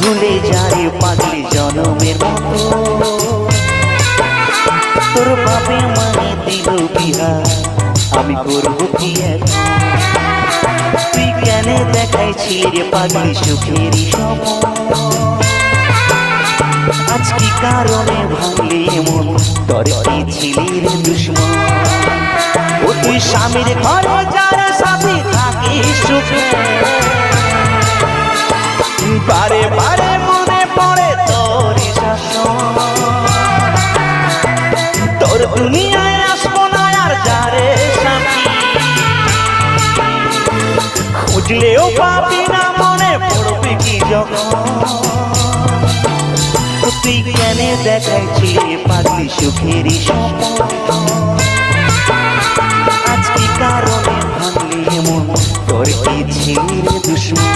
ভুলে যায় পাগলি জনমের মতো। তোর বাপে মায়ে দিল বিহা, আমি করবো কি এখন? তুই কেন দেখাইছিলি রে পাগলি সুখেরই সময়? আজ কি কারণে ভাঙলি এমন, তোর কি ছিলি রে দুশ্মন? ও তুই স্বামীর ঘরে যার সাথে থাকিস সুখে, বারে বারে মনে পড়ে তোর শাসন। তোর দুনিয়ায় আসবো না আর যারে সাথী, খুঁজলেও পাবি না, মনে পড়বে কি যখন? তুই কেন দেখাইছিলি পাগলি সুখেরই স্বপ্ন? আজ কি কারণে ভাঙলি এমন, তোর কি ছিলি রে দুশ্মন?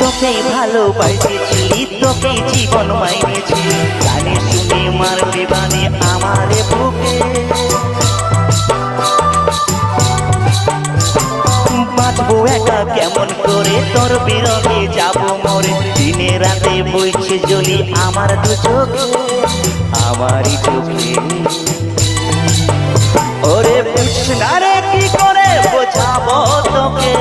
তোকে ভালোবাসেছি, তোকে জীবন মাইনেছি, জানি শুনে মারবে বানে আমারে বুকে। বাঁচবো একা কেমন করে, তোর বিরহে যাবো মরে। দিনে রাতে বইছে জ্বলি আমার দু চোখে, আমারই চোখে। ওরে বুঝনারে কি করে বোঝাবো তোকে,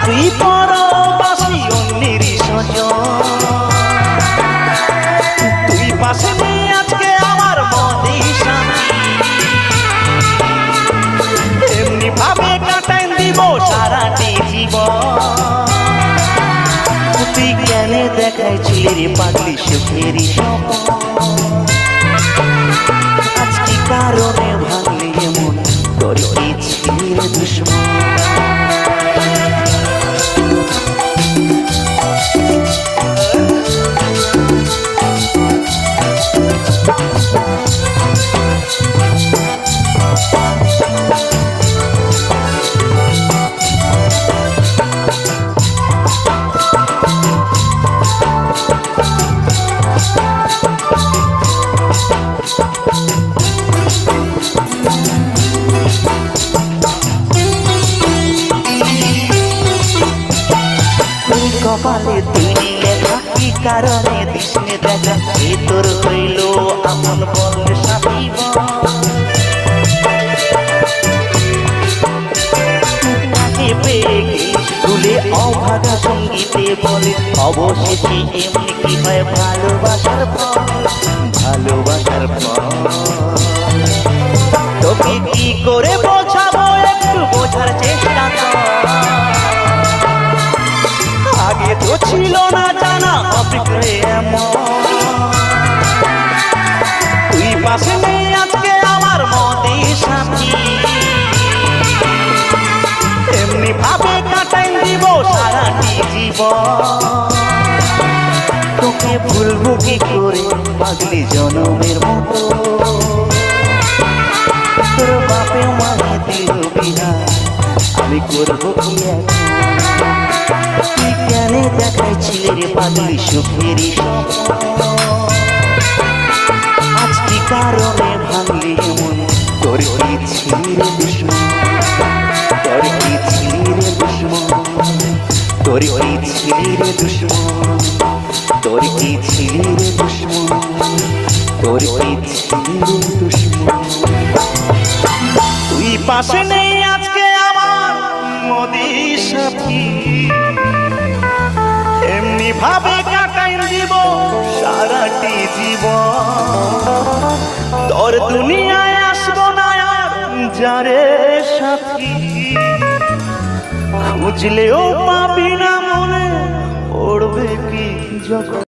তুই পরবাসী অন্যের সজন। তুই পাশে নেই আজকে আমার মনে শান্তি, এমনি ভাবে কাটাই দিব সারাটি জীবন। তুই কেন দেখাইছিলি রে পাগলি সুখেরই স্বপ্ন? আজ কি কারণে ভাঙলি এমন, তোর কি ছিলি রে দুশ্মন? কপালে তুই লেখা, কি কারণে দিসনে দেখা? এ তোর হইল আমন বল সাথী, তাকে পেয়ে গেছ ভুলে অভাগা সঙ্গীতে বলে। অবশেষে এমনি কি হয় ভালোবাসার ফল, ভালোবাসার ফল। তোকে কি করে বোঝাবো, একটু বোঝার চেষ্টা কর। আগে তো ছিল না জানা অভিজ্ঞে এমন, তুই পাশে নেই আজকে আমার মনে শান্তি, এমনি ভাবে কাটাই দিব সারাটি জীবন। তোকে ভুলবো কি করে পাগলি জনমের মতো? তোর বাপে মায়ে দিল বিনা, আমি করবো কি এখন? তুই কেন দেখাইছিলি রে পাগলি সুখেরই স্বপ্ন? আজ কি কারণে ভাঙলি এমন, তোর কি ছিলি রে দুশ্মন? তোর কি ছিলি রে দুশ্মন? তোর কি ছিলি রে দুশ্মন? তোর কি ছিলি রে দুশ্মন? তোর কি ছিলি রে দুশ্মন? তুই পাশে নেই আজকে আমার মদি সাথী, এমনি ভাবে কাটাই দিব সারাটি জীবন। তোর দুনিয়ায় আসবো না আর যারে সাথী, খুঁজলেও পাবি না, মনে পড়বে কি যখন?